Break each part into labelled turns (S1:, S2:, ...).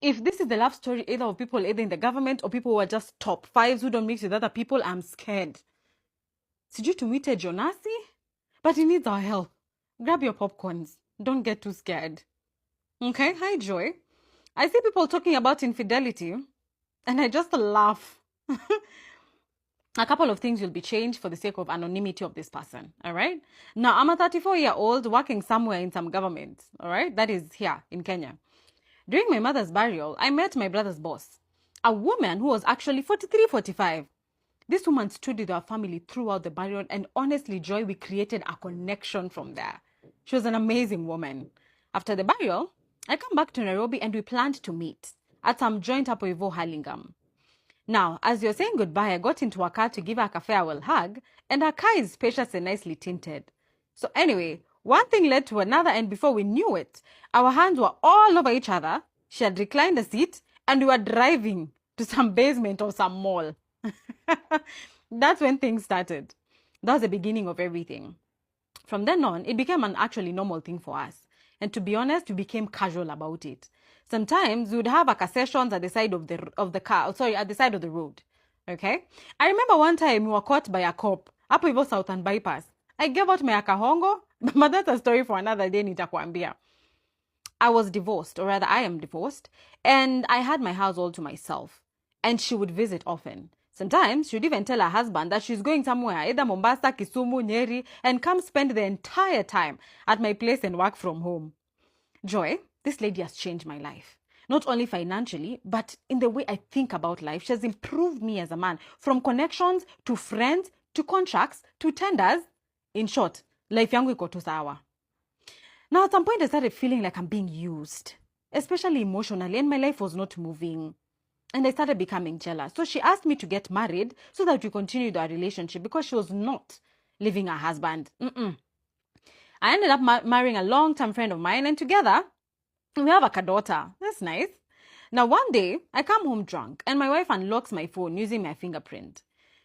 S1: If this is the love story either of people either in the government or people who are just top fives who don't mix with other people, I'm scared. Sijui tumwite Jonasi, but he needs our help. Grab your popcorns. Don't get too scared. Okay, hi Joy. I see people talking about infidelity and I just laugh. A couple of things will be changed for the sake of anonymity of this person, all right? Now, I'm a 34-year-old working somewhere in some government, all right? That is here in Kenya. During my mother's burial, I met my brother's boss, a woman who was actually 43, 45. This woman stood with our family throughout the burial, and honestly, Joy, we created a connection from there. She was an amazing woman. After the burial, I come back to Nairobi and we planned to meet at some joint up with Hurlingham. Now, as you're saying goodbye, I got into her car to give her a farewell hug, and her car is spacious and nicely tinted. So anyway, one thing led to another, and before we knew it, our hands were all over each other. She had reclined the seat, and we were driving to some basement or some mall. That's when things started. That was the beginning of everything. From then on, it became an actually normal thing for us. And to be honest, we became casual about it. Sometimes we would have sessions at the side of the car, sorry, at the side of the road. Okay? I remember one time we were caught by a cop, hapo hivyo Southern Bypass. I gave out my akahongo, but that's a story for another day, nitakwambia. I was divorced, or rather I am divorced, and I had my house all to myself. And she would visit often. Sometimes she would even tell her husband that she's going somewhere, either Mombasa, Kisumu, Nyeri, and come spend the entire time at my place and work from home. Joy, this lady has changed my life. Not only financially, but in the way I think about life. She has improved me as a man, from connections to friends to contracts to tenders. In short, life yangu iko tu sawa. Now, at some point, I started feeling like I'm being used, especially emotionally, and my life was not moving. And I started becoming jealous. So she asked me to get married so that we continued our relationship because she was not leaving her husband. I ended up marrying a long-term friend of mine, and together, we have a daughter. That's nice. Now, one day, I come home drunk, and my wife unlocks my phone using my fingerprint.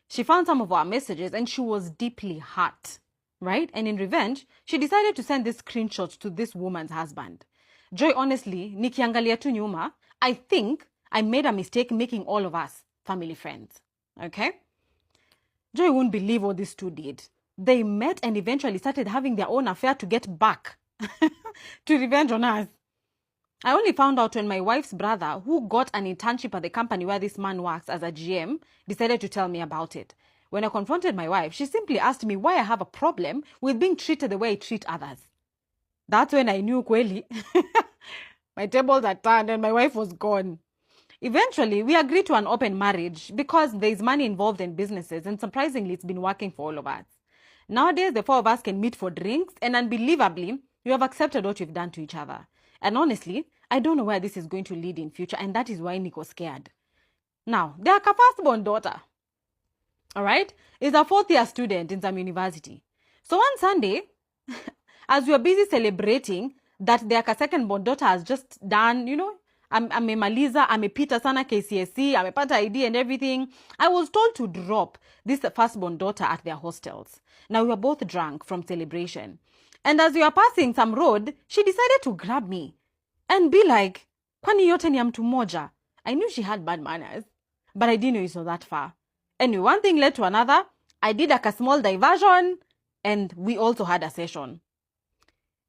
S1: She found some of our messages, and she was deeply hurt, right? And in revenge, she decided to send this screenshot to this woman's husband. Joy, honestly, nikiangalia tu nyuma, I think I made a mistake making all of us family friends, okay? Joy won't believe what these two did. They met and eventually started having their own affair to get back, to revenge on us. I only found out when my wife's brother, who got an internship at the company where this man works as a GM, decided to tell me about it. When I confronted my wife, she simply asked me why I have a problem with being treated the way I treat others. That's when I knew kweli. My tables had turned and my wife was gone. Eventually, we agreed to an open marriage because there's money involved in businesses, and surprisingly, it's been working for all of us. Nowadays, the four of us can meet for drinks, and unbelievably, we have accepted what we've done to each other. And honestly, I don't know where this is going to lead in future, and that is why Nick was scared. Now, their firstborn daughter, all right, is a fourth-year student in some university. So one Sunday, as we were busy celebrating that their second-born daughter has just done, amemaliza, amepita sana KCSE, amepata ID and everything, I was told to drop this firstborn daughter at their hostels. Now, we were both drunk from celebration. And as we were passing some road, she decided to grab me and be like, kwani yote ni ya mtu mmoja? I knew she had bad manners, but I didn't know it was that far. Anyway, one thing led to another. I did a small diversion, and we also had a session.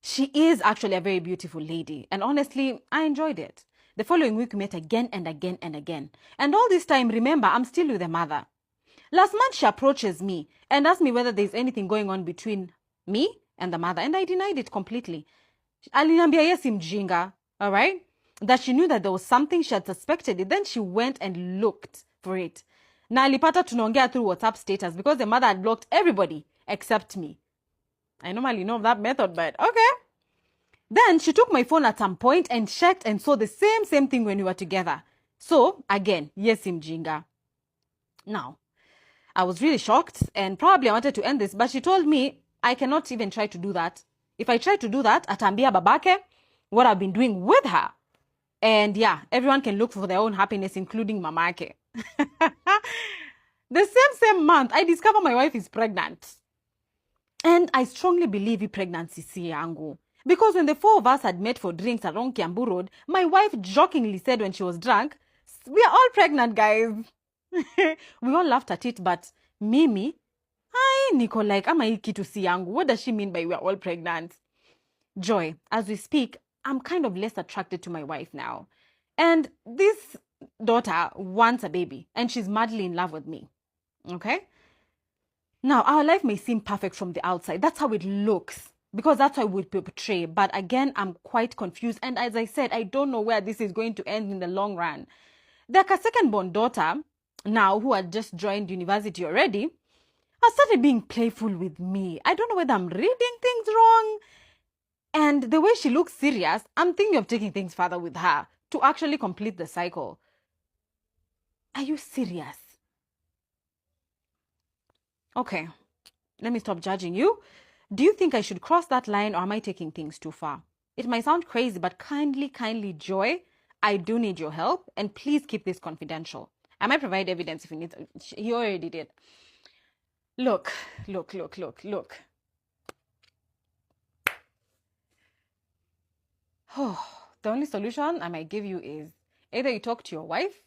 S1: She is actually a very beautiful lady, and honestly, I enjoyed it. The following week, we met again and again and again. And all this time, remember, I'm still with the mother. Last month, she approaches me and asks me whether there's anything going on between me and the mother, and I denied it completely. Aliniambia yesi mjinga, all right? That she knew that there was something, she had suspected it. Then she went and looked for it. Na alipata tunaongea through WhatsApp status because the mother had blocked everybody except me. I normally know of that method, but okay. Then she took my phone at some point and checked and saw the same thing when we were together. So, again, yesi mjinga. Now, I was really shocked and probably I wanted to end this, but she told me I cannot even try to do that. If I try to do that, atambia babake what I've been doing with her. And yeah, everyone can look for their own happiness, including mamake. The same month, I discover my wife is pregnant. And I strongly believe pregnancy si yangu. Because when the four of us had met for drinks along Kiambu Road, my wife jokingly said when she was drunk, "We are all pregnant, guys." We all laughed at it, but Mimi, niko like, ama hii kitu si yangu. What does she mean by we are all pregnant? Joy, as we speak, I'm kind of less attracted to my wife now. And this daughter wants a baby, and she's madly in love with me. Okay? Now, our life may seem perfect from the outside. That's how it looks, because that's how we portray. But again, I'm quite confused. And as I said, I don't know where this is going to end in the long run. Their second-born daughter, now, who had just joined university already, has started being playful with me. I don't know whether I'm reading things wrong. And the way she looks serious, I'm thinking of taking things further with her to actually complete the cycle. Are you serious? Okay, let me stop judging you. Do you think I should cross that line, or am I taking things too far? It might sound crazy, but kindly, Joy, I do need your help, and please keep this confidential. I might provide evidence if you need. He already did. Look. Oh, the only solution I might give you is either you talk to your wife,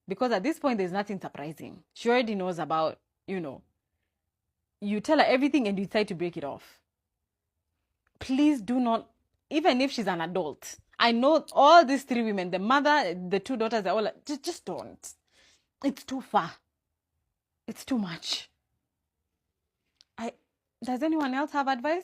S1: because at this point there's nothing surprising. She already knows about, you tell her everything and you decide to break it off. Please do not, even if she's an adult. I know all these three women, the mother, the two daughters, they're all like, just don't. It's too far. It's too much. Does anyone else have advice?